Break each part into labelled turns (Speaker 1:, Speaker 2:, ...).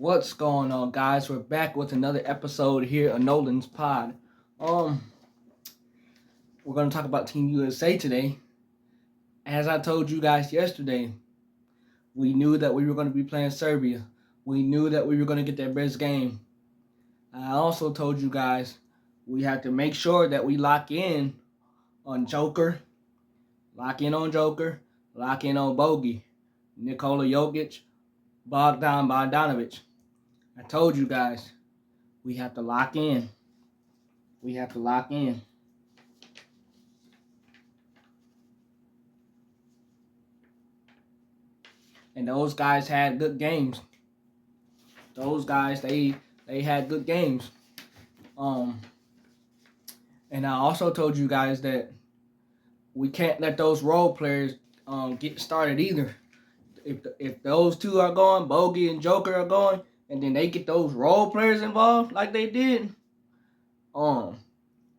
Speaker 1: What's going on, guys? We're back with another episode here of Nolan's Pod. We're gonna talk about Team USA today. As I told you guys yesterday, we knew that we were gonna be playing Serbia. We knew that we were gonna get that best game. I also told you guys we have to make sure that we lock in on Joker, lock in on Bogey, Nikola Jokic, Bogdan Bogdanovic. I told you guys, we have to lock in. We have to lock in. And those guys had good games. Those guys, they had good games. And I also told you guys that we can't let those role players get started either. If those two are going, Bogey and Joker are going, and then they get those role players involved like they did,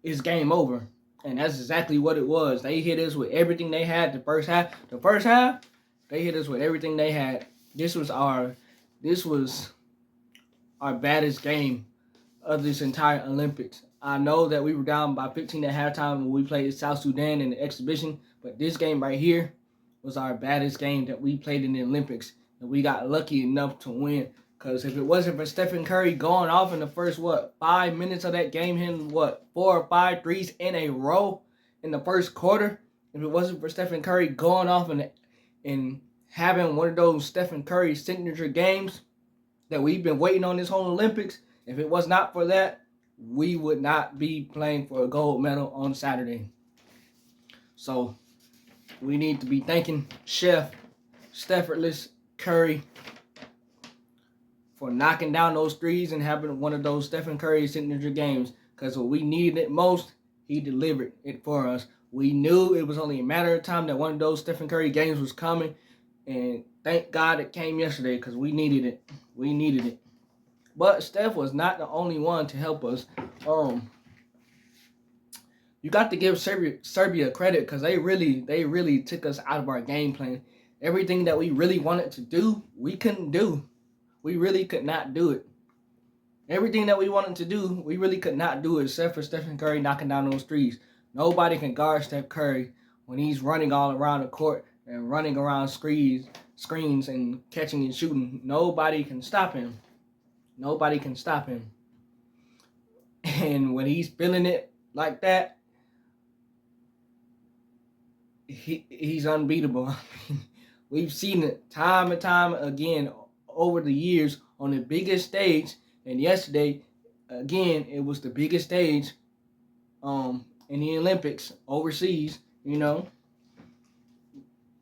Speaker 1: it's game over. And that's exactly what it was. They hit us with everything they had the first half. The first half, they hit us with everything they had. This was our baddest game of this entire Olympics. I know that we were down by 15 at halftime when we played South Sudan in the exhibition, but this game right here was our baddest game that we played in the Olympics, and we got lucky enough to win. Because if it wasn't for Stephen Curry going off in the first 5 minutes of that game, hitting 4 or 5 threes in a row in the first quarter, if it wasn't for Stephen Curry going off and having one of those Stephen Curry signature games that we've been waiting on this whole Olympics, if it was not for that, we would not be playing for a gold medal on Saturday. So we need to be thanking Chef Steffordless Curry for knocking down those threes and having one of those Stephen Curry signature games. Because when we needed it most, he delivered it for us. We knew it was only a matter of time that one of those Stephen Curry games was coming. And thank God it came yesterday because we needed it. We needed it. But Steph was not the only one to help us. You got to give Serbia credit because they really took us out of our game plan. Everything that we really wanted to do, we couldn't do. We really could not do it. Everything that we wanted to do, we really could not do it except for Stephen Curry knocking down those threes. Nobody can guard Steph Curry when he's running all around the court and running around screens and catching and shooting. Nobody can stop him. Nobody can stop him. And when he's feeling it like that, he's unbeatable. We've seen it time and time again over the years on the biggest stage, and yesterday, again, it was the biggest stage in the Olympics overseas. You know,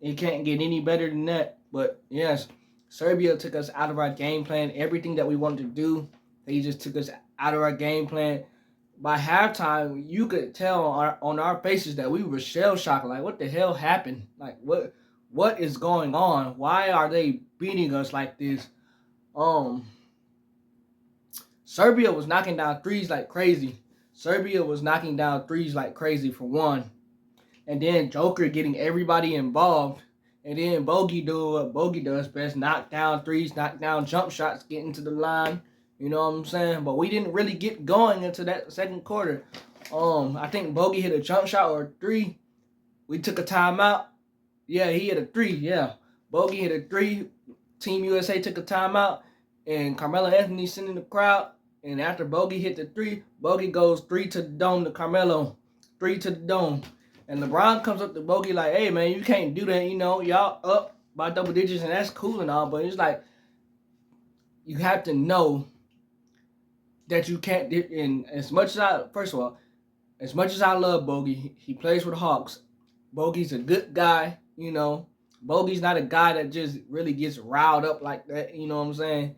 Speaker 1: it can't get any better than that. But yes, Serbia took us out of our game plan. Everything that we wanted to do, they just took us out of our game plan. By halftime, you could tell on our faces that we were shell-shocked. Like, what the hell happened? Like, what is going on? Why are they beating us like this? Serbia was knocking down threes like crazy. Serbia was knocking down threes like crazy for one. And then Joker getting everybody involved. And then Bogey doing what Bogey does best. Knock down threes, knock down jump shots, getting to the line. You know what I'm saying? But we didn't really get going into that second quarter. I think Bogey hit a jump shot or a three. We took a timeout. Yeah, he hit a three. Yeah. Bogey hit a three. Team USA took a timeout. And Carmelo Anthony sitting in the crowd. And after Bogey hit the three, Bogey goes 3 to the dome to Carmelo. 3 to the dome. And LeBron comes up to Bogey like, hey, man, you can't do that. You know, y'all up by double digits, and that's cool and all. But it's like, you have to know that you can't. And as much as I love Bogey, he plays for the Hawks. Bogey's a good guy, you know. Bogey's not a guy that just really gets riled up like that, you know what I'm saying?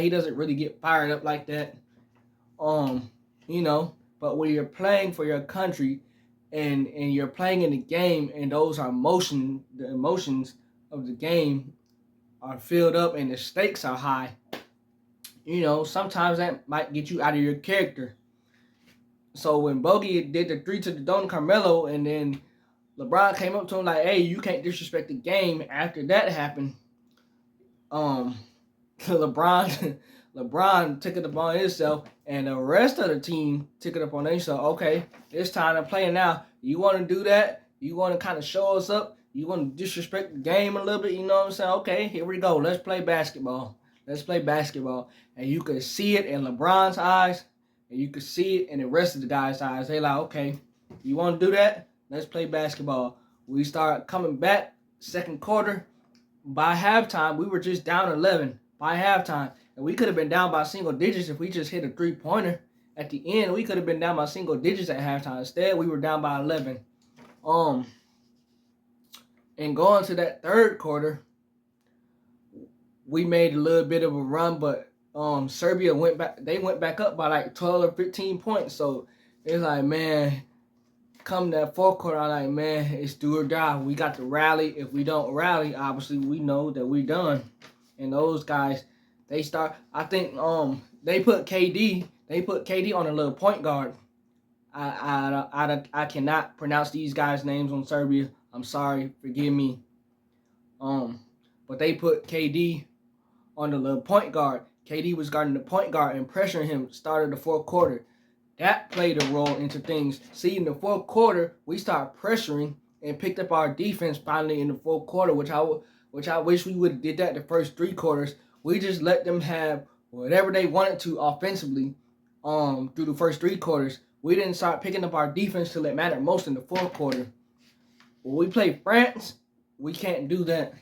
Speaker 1: He doesn't really get fired up like that. You know, but when you're playing for your country and you're playing in the game and those are the emotions of the game are filled up and the stakes are high, you know, sometimes that might get you out of your character. So when Bogey did the 3 to the dome Carmelo and then LeBron came up to him like, hey, you can't disrespect the game after that happened, LeBron LeBron took it upon himself, and the rest of the team took it upon themselves. Okay, it's time to play now. You want to do that? You want to kind of show us up? You want to disrespect the game a little bit? You know what I'm saying? Okay, here we go. Let's play basketball. Let's play basketball. And you could see it in LeBron's eyes, and you could see it in the rest of the guys' eyes. They like, okay, you want to do that? Let's play basketball. We start coming back second quarter. By halftime, we were just down 11 by halftime. And we could have been down by single digits if we just hit a three-pointer. At the end, we could have been down by single digits at halftime. Instead, we were down by 11. And going to that third quarter, we made a little bit of a run, but Serbia went back. They went back up by like 12 or 15 points. So it's like, man, come that fourth quarter, I'm like, man, it's do or die. We got to rally. If we don't rally, obviously we know that we done. And those guys, they start. I think they put KD. They put KD on a little point guard. I cannot pronounce these guys' names on Serbia. I'm sorry, forgive me. But they put KD on the little point guard. KD was guarding the point guard and pressuring him. Started the fourth quarter. That played a role into things. See, in the fourth quarter, we started pressuring and picked up our defense finally in the fourth quarter, which I wish we would have did that the first three quarters. We just let them have whatever they wanted to offensively through the first three quarters. We didn't start picking up our defense till it mattered most in the fourth quarter. When we play France, we can't do that.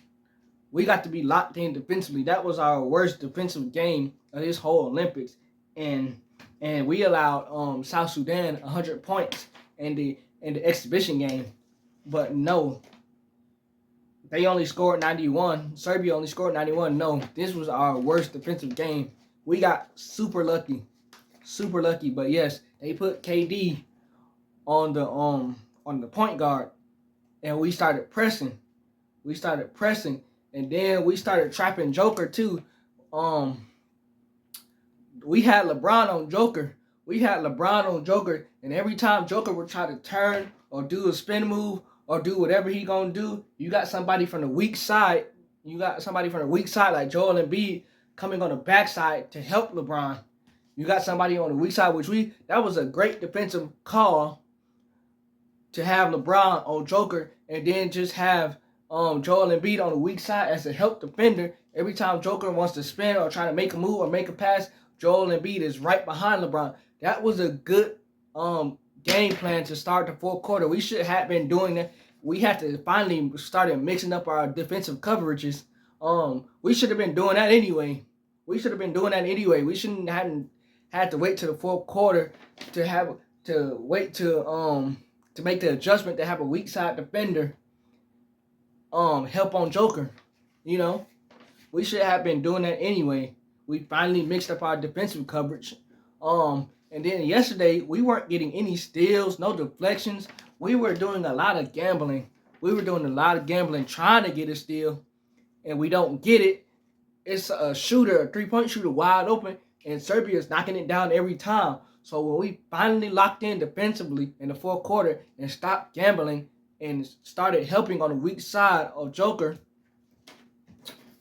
Speaker 1: We got to be locked in defensively. That was our worst defensive game of this whole Olympics. And we allowed South Sudan 100 points in the exhibition game. But no, they only scored 91. Serbia only scored 91. No, this was our worst defensive game. We got super lucky. Super lucky. But yes, they put KD on the point guard. And we started pressing. And then we started trapping Joker too. We had LeBron on Joker. And every time Joker would try to turn or do a spin move or do whatever he gonna do, you got somebody from the weak side. Like Joel Embiid coming on the backside to help LeBron. You got somebody on the weak side, that was a great defensive call to have LeBron on Joker and then just have Joel Embiid on the weak side as a help defender. Every time Joker wants to spin or try to make a move or make a pass, Joel Embiid is right behind LeBron. That was a good game plan to start the fourth quarter. We should have been doing that. We had to finally start mixing up our defensive coverages. We should have been doing that anyway. We shouldn't have had to wait till the fourth quarter to make the adjustment to have a weak side defender help on Joker. You know, we should have been doing that anyway. We finally mixed up our defensive coverage. And then yesterday we weren't getting any steals, no deflections. We were doing a lot of gambling. Trying to get a steal, and we don't get it. It's a three-point shooter wide open, and Serbia is knocking it down every time. So when we finally locked in defensively in the fourth quarter and stopped gambling and started helping on the weak side of Joker,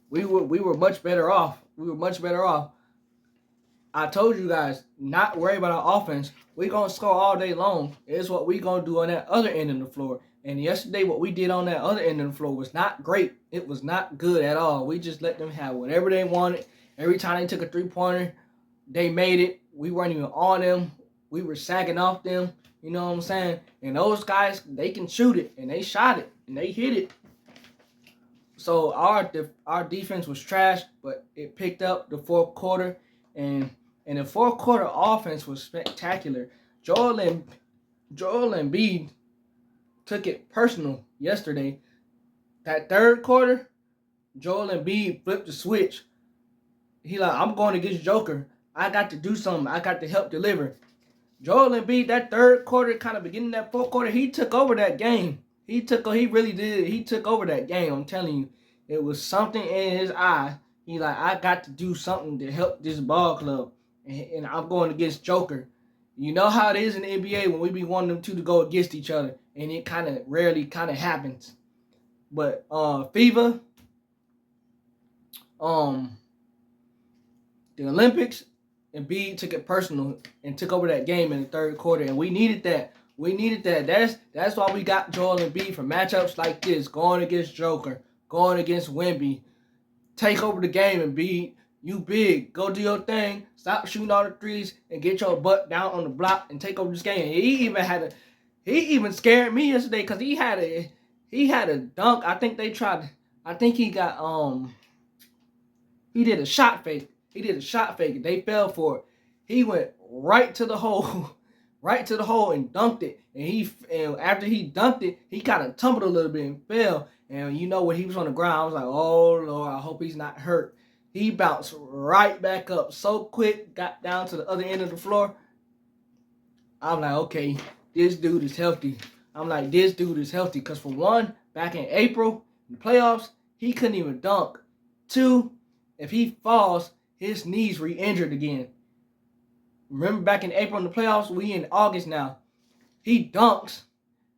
Speaker 1: we were much better off. I told you guys, not worry about our offense. We're going to score all day long. It's what we're going to do on that other end of the floor. And yesterday, what we did on that other end of the floor was not great. It was not good at all. We just let them have whatever they wanted. Every time they took a three-pointer, they made it. We weren't even on them. We were sagging off them. You know what I'm saying? And those guys, they can shoot it. And they shot it. And they hit it. So our defense was trash, but it picked up the fourth quarter. And the fourth quarter offense was spectacular. Joel Embiid took it personal yesterday. That third quarter, Joel Embiid flipped the switch. He like, I'm going against Joker. I got to do something. I got to help deliver. Joel Embiid, that third quarter, kind of beginning that fourth quarter, he took over that game. He really did. He took over that game. I'm telling you, it was something in his eye. He like, I got to do something to help this ball club, and I'm going against Joker. You know how it is in the NBA when we be wanting them two to go against each other, and it kind of rarely kind of happens. But FIFA, the Olympics, Embiid took it personal and took over that game in the third quarter, and we needed that. We needed that. That's why we got Joel Embiid for matchups like this, going against Joker, going against Wemby. Take over the game, Embiid. You big. Go do your thing. Stop shooting all the threes and get your butt down on the block and take over this game. He even scared me yesterday because he had a dunk. I think he did a shot fake. They fell for it. He went right to the hole, and dunked it. And after he dunked it, he kind of tumbled a little bit and fell. And when he was on the ground, I was like, oh Lord, I hope he's not hurt. He bounced right back up so quick, got down to the other end of the floor. I'm like, okay, this dude is healthy. Because for one, back in April, in the playoffs, he couldn't even dunk. Two, if he falls, his knees re-injured again. Remember back in April in the playoffs, we in August now. He dunks.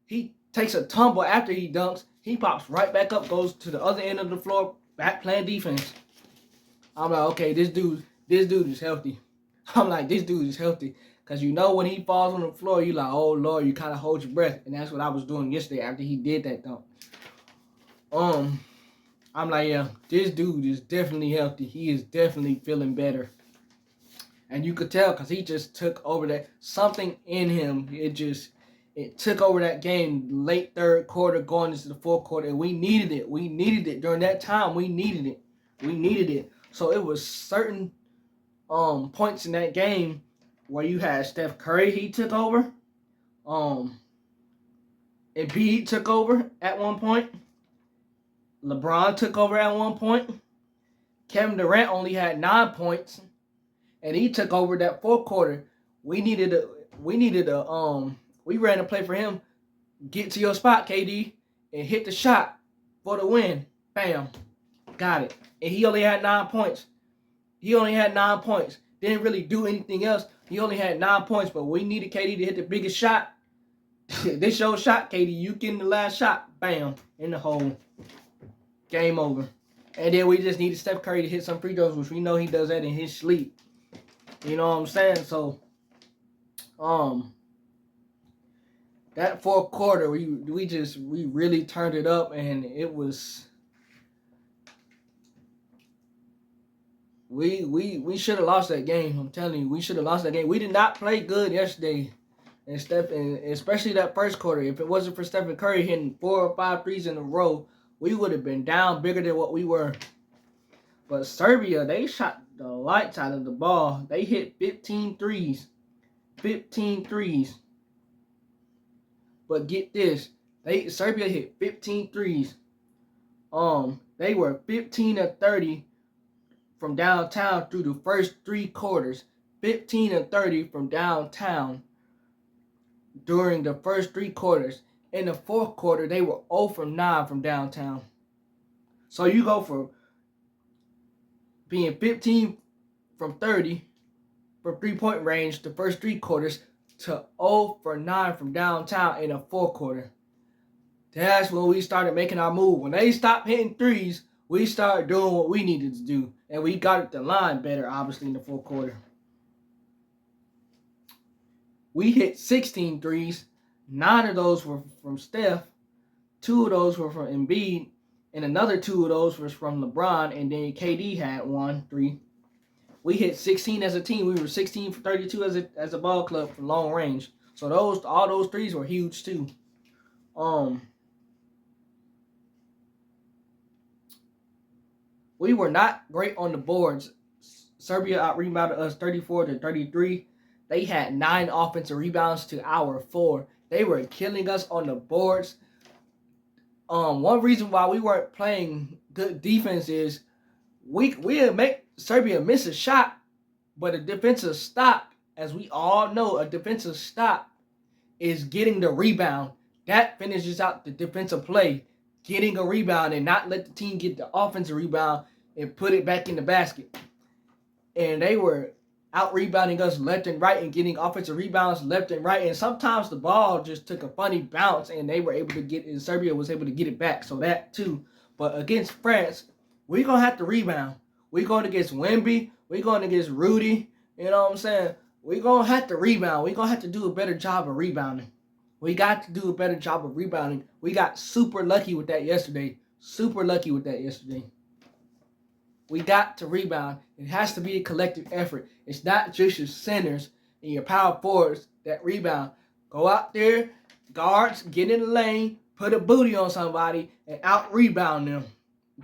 Speaker 1: He takes a tumble after he dunks. He pops right back up, goes to the other end of the floor, back playing defense. I'm like, okay, this dude is healthy. Because when he falls on the floor, you like, oh Lord, you kind of hold your breath. And that's what I was doing yesterday after he did that dunk. I'm like, yeah, this dude is definitely healthy. He is definitely feeling better. And you could tell because he just took over that. Something in him, it took over that game late third quarter going into the fourth quarter. And we needed it. We needed it. During that time, we needed it. So it was certain points in that game where you had Steph Curry, he took over. Embiid took over at one point. LeBron took over at one point. Kevin Durant only had 9 points, and he took over that fourth quarter. We ran a play for him. Get to your spot, KD, and hit the shot for the win. Bam, got it. And he only had 9 points. Didn't really do anything else. He only had 9 points, but we needed KD to hit the biggest shot. This your shot, KD. You getting the last shot. Bam, in the hole. Game over. And then we just needed Steph Curry to hit some free throws, which we know he does that in his sleep. You know what I'm saying? So, that fourth quarter, we really turned it up, and it was. We should have lost that game. I'm telling you, we should have lost that game. We did not play good yesterday, and especially that first quarter. If it wasn't for Stephen Curry hitting 4 or 5 threes in a row, we would have been down bigger than what we were. But Serbia, they shot the lights out of the ball. They hit 15 threes. But get this, Serbia hit 15 threes. They were 15 of 30 from downtown through the first 3 quarters. 15 of 30 from downtown during the first 3 quarters. In the fourth quarter, they were 0 from 9 from downtown. So you go from being 15 from 30 from 3-point range the first 3 quarters to 0 for 9 from downtown in the fourth quarter. That's when we started making our move. When they stopped hitting threes, we started doing what we needed to do. And we got at the line better, obviously, in the fourth quarter. We hit 16 threes. 9 of those were from Steph. 2 of those were from Embiid. And another 2 of those was from LeBron. And then KD had 1 3. We hit 16 as a team. We were 16 for 32 as a ball club from long range. So all those threes were huge too. We were not great on the boards. Serbia out-rebounded us 34-33. They had 9 offensive rebounds to our 4. They were killing us on the boards. One reason why we weren't playing good defense is we'd make Serbia miss a shot, but a defensive stop, as we all know, a defensive stop is getting the rebound. That finishes out the defensive play, getting a rebound and not let the team get the offensive rebound and put it back in the basket. And they were out-rebounding us left and right and getting offensive rebounds left and right. And sometimes the ball just took a funny bounce and Serbia was able to get it back. So that too. But against France, we're going to have to rebound. We going against Wemby. We going against Rudy. You know what I'm saying? We going to have to rebound. We going to have to do a better job of rebounding. We got to do a better job of rebounding. We got super lucky with that yesterday. Super lucky with that yesterday. We got to rebound. It has to be a collective effort. It's not just your centers and your power forwards that rebound. Go out there, guards, get in the lane, put a booty on somebody, and out-rebound them.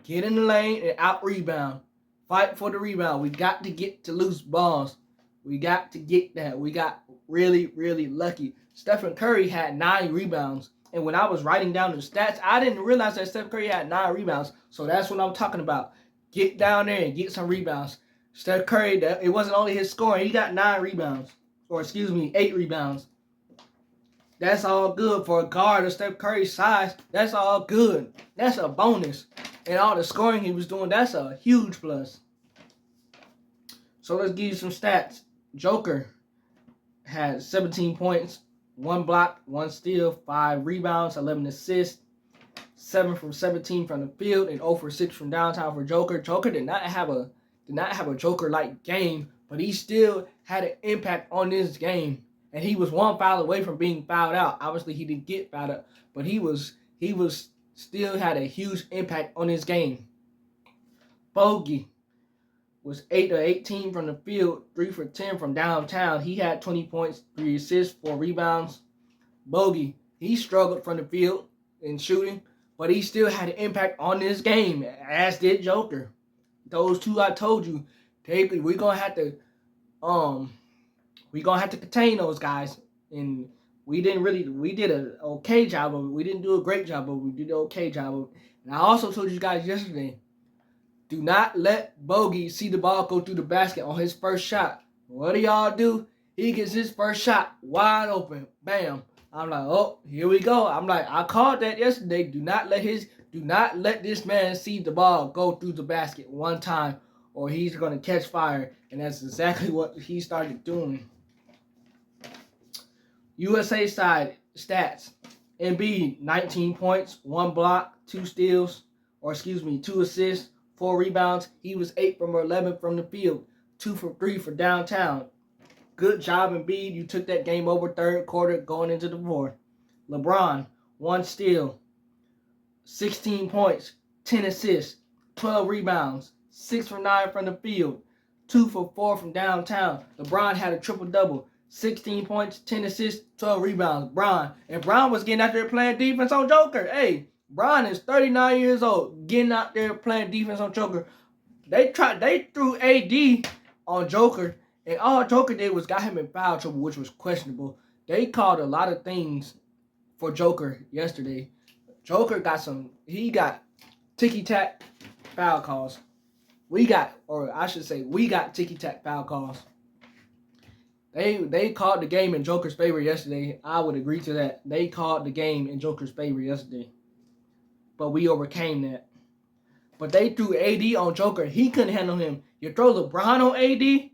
Speaker 1: Get in the lane and out-rebound. Fight for the rebound. We got to get to loose balls. We got to get that. We got really, really lucky. Stephen Curry had 9 rebounds. And when I was writing down the stats, I didn't realize that Stephen Curry had 9 rebounds. So that's what I'm talking about. Get down there and get some rebounds. Steph Curry, it wasn't only his scoring. He got 9 rebounds. Or 8 rebounds. That's all good for a guard of Steph Curry's size. That's all good. That's a bonus. And all the scoring he was doing, that's a huge plus. So let's give you some stats. Joker had 17 points, 1 block, 1 steal, 5 rebounds, 11 assists, 7 from 17 from the field, and 0 for 6 from downtown for Joker. Joker did not have a Joker-like game, but he still had an impact on this game. And he was 1 foul away from being fouled out. Obviously, he didn't get fouled out, but he still had a huge impact on his game. Bogey was 8 of 18 from the field, 3 for 10 from downtown. He had 20 points, 3 assists, 4 rebounds. Bogey, he struggled from the field in shooting, but he still had an impact on this game, as did Joker. Those two I told you, we're gonna have to contain those guys. And we did an okay job of it. We didn't do a great job of it. We did an okay job of it. And I also told you guys yesterday, do not let Bogey see the ball go through the basket on his first shot. What do y'all do? He gets his first shot wide open. Bam. I'm like, oh, here we go. I'm like, I called that yesterday. Do not let this man see the ball go through the basket one time, or he's gonna catch fire. And that's exactly what he started doing. USA side stats. Embiid, 19 points, 1 block, 2 steals, 2 assists, 4 rebounds. He was 8 from 11 from the field, 2 for 3 for downtown. Good job, Embiid. You took that game over third quarter going into the fourth. LeBron, 1 steal, 16 points, 10 assists, 12 rebounds, 6 for 9 from the field, 2 for 4 from downtown. LeBron had a triple-double. 16 points, 10 assists, 12 rebounds. Bron was getting out there playing defense on Joker. Hey, Bron is 39 years old, getting out there playing defense on Joker. They threw AD on Joker, and all Joker did was got him in foul trouble, which was questionable. They called a lot of things for Joker yesterday. Joker got ticky-tack foul calls. We got ticky-tack foul calls. They called the game in Joker's favor yesterday. I would agree to that. They called the game in Joker's favor yesterday. But we overcame that. But they threw AD on Joker. He couldn't handle him. You throw LeBron on AD,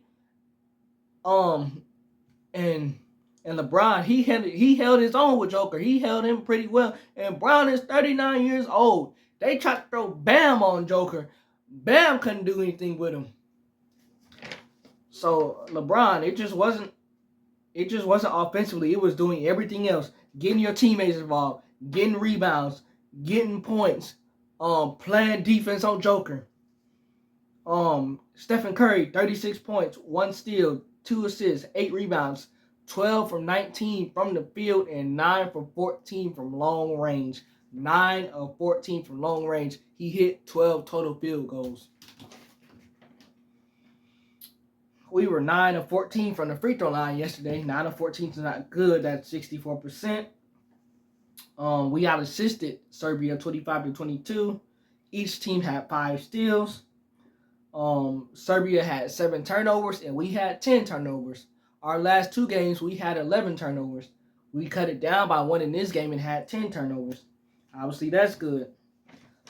Speaker 1: and LeBron, he held his own with Joker. He held him pretty well. And Bron is 39 years old. They tried to throw Bam on Joker. Bam couldn't do anything with him. So LeBron, it just wasn't offensively. It was doing everything else. Getting your teammates involved, getting rebounds, getting points, playing defense on Joker. Stephen Curry, 36 points, 1 steal, 2 assists, 8 rebounds, 12 from 19 from the field, and 9 from 14 from long range. 9 of 14 from long range. He hit 12 total field goals. We were 9 of 14 from the free throw line yesterday. 9 of 14 is not good. That's 64%. We out-assisted Serbia 25-22. Each team had 5 steals. Serbia had 7 turnovers, and we had 10 turnovers. Our last 2 games, we had 11 turnovers. We cut it down by 1 in this game and had 10 turnovers. Obviously, that's good.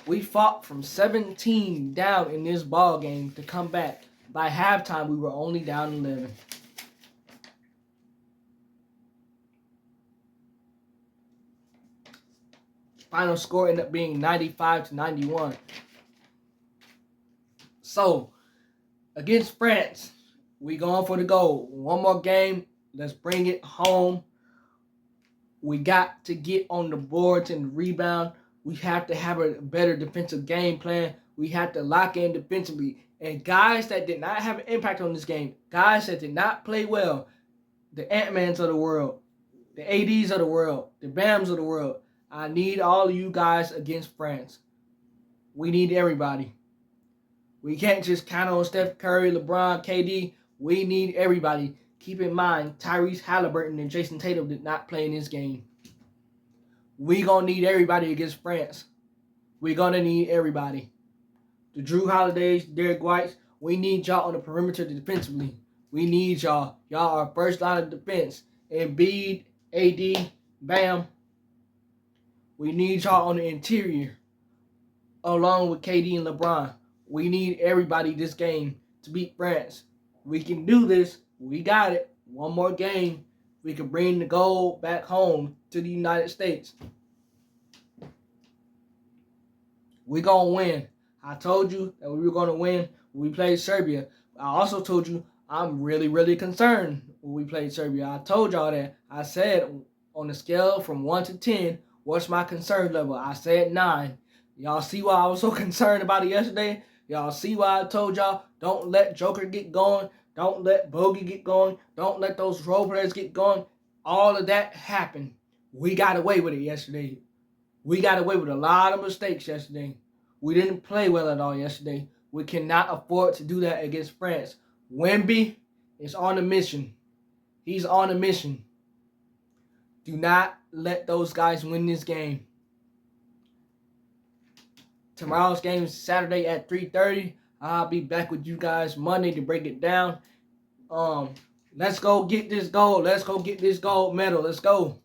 Speaker 1: We fought from 17 down in this ball game to come back. By halftime, we were only down 11. Final score ended up being 95-91. So, Against France, we going for the goal. One more game. Let's bring it home. We got to get on the boards and rebound. We have to have a better defensive game plan. We have to lock in defensively. And guys that did not have an impact on this game, guys that did not play well, the Ant-Mans of the world, the ADs of the world, the Bams of the world, I need all of you guys against France. We need everybody. We can't just count on Steph Curry, LeBron, KD. We need everybody. Keep in mind, Tyrese Halliburton and Jason Tatum did not play in this game. We gonna need everybody against France. We gonna need everybody. The Drew Holidays, Derek Whites, we need y'all on the perimeter defensively. We need y'all. Y'all are first line of defense. Embiid, AD, Bam. We need y'all on the interior, along with KD and LeBron. We need everybody this game to beat France. We can do this. We got it. One more game. We can bring the gold back home to the United States. We gonna win. I told you that we were gonna win when we played Serbia. I also told you I'm really, really concerned when we played Serbia. I told y'all that. I said on a scale from 1 to 10, what's my concern level? I said 9. Y'all see why I was so concerned about it yesterday? Y'all see why I told y'all don't let Joker get going. Don't let Bogey get going. Don't let those role players get going. All of that happened. We got away with it yesterday. We got away with a lot of mistakes yesterday. We didn't play well at all yesterday. We cannot afford to do that against France. Wemby is on a mission. He's on a mission. Do not let those guys win this game. Tomorrow's game is Saturday at 3:30. I'll be back with you guys Monday to break it down. Let's go get this gold. Let's go get this gold medal. Let's go.